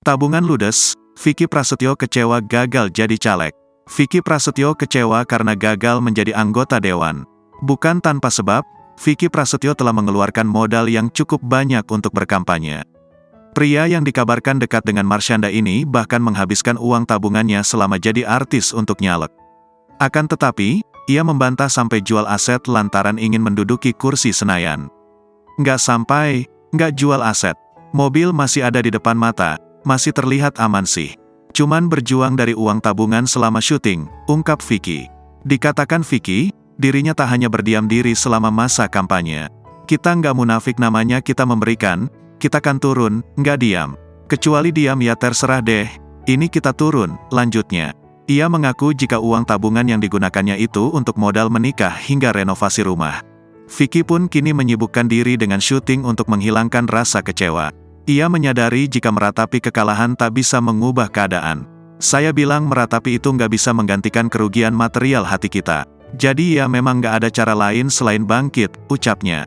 Tabungan ludes, Vicky Prasetyo kecewa gagal jadi caleg. Vicky Prasetyo kecewa karena gagal menjadi anggota dewan. Bukan tanpa sebab, Vicky Prasetyo telah mengeluarkan modal yang cukup banyak untuk berkampanye. Pria yang dikabarkan dekat dengan Marshanda ini bahkan menghabiskan uang tabungannya selama jadi artis untuk nyalek. Akan tetapi, ia membantah sampai jual aset lantaran ingin menduduki kursi Senayan. Nggak sampai, nggak jual aset. Mobil masih ada di depan mata, masih terlihat aman sih. Cuman berjuang dari uang tabungan selama syuting, ungkap Vicky. Dikatakan Vicky, dirinya tak hanya berdiam diri selama masa kampanye. Kita nggak munafik namanya kita memberikan, kita kan turun, nggak diam. Kecuali diam ya terserah deh, ini kita turun, lanjutnya. Ia mengaku jika uang tabungan yang digunakannya itu untuk modal menikah hingga renovasi rumah. Vicky pun kini menyibukkan diri dengan syuting untuk menghilangkan rasa kecewa. Ia menyadari jika meratapi kekalahan tak bisa mengubah keadaan. Saya bilang meratapi itu nggak bisa menggantikan kerugian material hati kita. Jadi ya memang nggak ada cara lain selain bangkit, ucapnya.